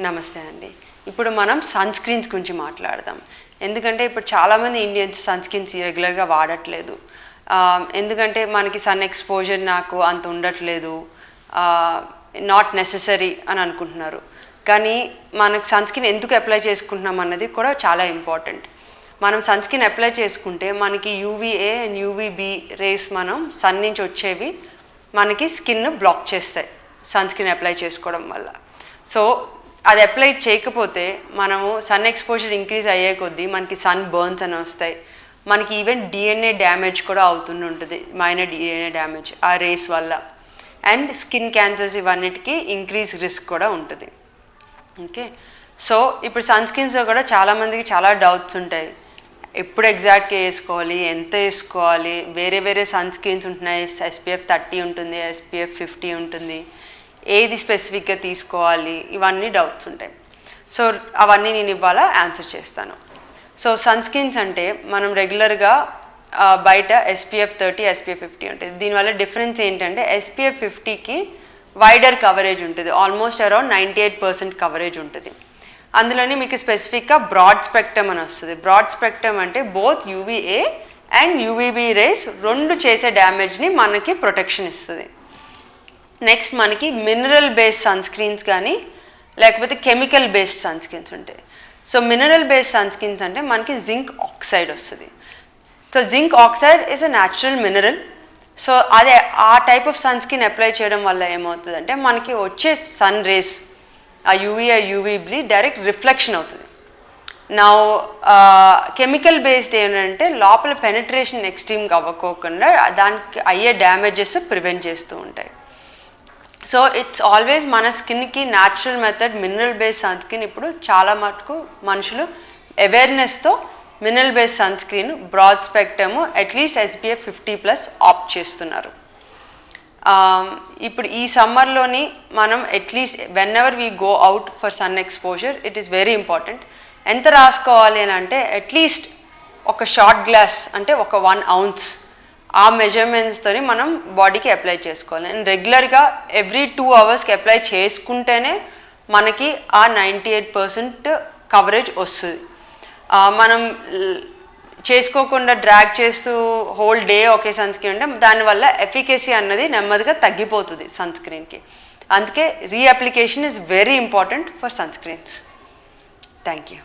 నమస్తే అండి. ఇప్పుడు మనం సన్ స్క్రీన్స్ గురించి మాట్లాడదాం. ఎందుకంటే ఇప్పుడు చాలామంది ఇండియన్స్ సన్ స్క్రీన్స్ రెగ్యులర్గా వాడట్లేదు. ఎందుకంటే మనకి సన్ ఎక్స్పోజర్ నాకు అంత ఉండట్లేదు, నాట్ నెససరీ అని అనుకుంటున్నారు. కానీ మనకు సన్ స్క్రీన్ ఎందుకు అప్లై చేసుకుంటున్నాం అన్నది కూడా చాలా ఇంపార్టెంట్. మనం సన్ స్క్రీన్ అప్లై చేసుకుంటే మనకి యూవీఏ అండ్ యూవీబీ రేస్ మనం సన్ నుంచి వచ్చేవి మనకి స్కిన్ బ్లాక్ చేస్తాయి సన్ స్క్రీన్ అప్లై చేసుకోవడం వల్ల. సో అది అప్లై చేయకపోతే మనము సన్ ఎక్స్పోజర్ ఇంక్రీజ్ అయ్యే కొద్దీ మనకి సన్ బర్న్స్ అని వస్తాయి. మనకి ఈవెన్ డిఎన్ఏ డ్యామేజ్ కూడా అవుతుంటుంది, మైనర్ డిఎన్ఏ డ్యామేజ్ ఆ రేస్ వల్ల. అండ్ స్కిన్ క్యాన్సర్స్ ఇవన్నిటికీ ఇంక్రీజ్ రిస్క్ కూడా ఉంటుంది. ఓకే, సో ఇప్పుడు సన్ స్క్రీన్స్లో కూడా చాలామందికి చాలా డౌట్స్ ఉంటాయి. ఎప్పుడు ఎగ్జాక్ట్గా వేసుకోవాలి, ఎంత వేసుకోవాలి, వేరే వేరే సన్ స్క్రీన్స్ ఉంటున్నాయి, SPF 30 ఉంటుంది, SPF 50 ఉంటుంది, ఏది స్పెసిఫిక్గా తీసుకోవాలి, ఇవన్నీ డౌట్స్ ఉంటాయి. సో అవన్నీ నేను ఇవాళ ఆన్సర్ చేస్తాను. సో సన్ స్క్రీన్స్ అంటే మనం రెగ్యులర్గా బయట SPF 30, SPF 50 ఉంటుంది. దీనివల్ల డిఫరెన్స్ ఏంటంటే SPF 50కి వైడర్ కవరేజ్ ఉంటుంది, ఆల్మోస్ట్ అరౌండ్ 98% కవరేజ్ ఉంటుంది. అందులోని మీకు స్పెసిఫిక్గా బ్రాడ్ స్పెక్ట్రమ్ అని వస్తుంది. బ్రాడ్ స్పెక్ట్రమ్ అంటే both UVA and UVB rays రెండు చేసే డ్యామేజ్ని మనకి ప్రొటెక్షన్ ఇస్తుంది. నెక్స్ట్ మనకి మినరల్ బేస్డ్ సన్ స్క్రీన్స్ కానీ లేకపోతే కెమికల్ బేస్డ్ సన్ స్క్రీన్స్ ఉంటాయి. So mineral based sunscreens అంటే మనకి జింక్ ఆక్సైడ్ వస్తుంది. So zinc oxide is a natural mineral. So అదే ఆ type of sunscreen apply చేయడం వల్ల ఏమవుతుందంటే మనకి వచ్చే సన్ రేస్ ఆ UVA UVB డైరెక్ట్ రిఫ్లెక్షన్ అవుతుంది. నా కెమికల్ బేస్డ్ ఏంటంటే లోపల పెనిట్రేషన్ ఎక్స్ట్రీమ్గా అవ్వకోకుండా దానికి అయ్యే డ్యామేజెస్ ప్రివెంట్ చేస్తూ ఉంటాయి. సో ఇట్స్ ఆల్వేస్ మన స్కిన్కి natural method mineral based sunscreen ఇప్పుడు చాలా మటుకు మనుషులు అవేర్నెస్తో mineral based sunscreen broad spectrum at least SPF 50+ opt చేస్తున్నారు. ఇప్పుడు ఈ సమ్మర్లోని మనం at least whenever we go out for sun exposure it is very important. ఎంత రాసుకోవాలి అని అంటే అట్లీస్ట్ ఒక షార్ట్ గ్లాస్ అంటే ఒక 1 ounce ఆ మెజర్మెంట్స్తో మనం బాడీకి అప్లై చేసుకోవాలి. అండ్ రెగ్యులర్గా ఎవ్రీ 2 hours అప్లై చేసుకుంటేనే మనకి ఆ 98% కవరేజ్ వస్తుంది. మనం చేసుకోకుండా డ్రాగ్ చేస్తూ హోల్ డే ఒకే సన్ స్క్రీన్ అంటే దానివల్ల ఎఫికసీ అన్నది నెమ్మదిగా తగ్గిపోతుంది సన్ స్క్రీన్కి. అందుకే reapplication is very important for sunscreens. Thank you.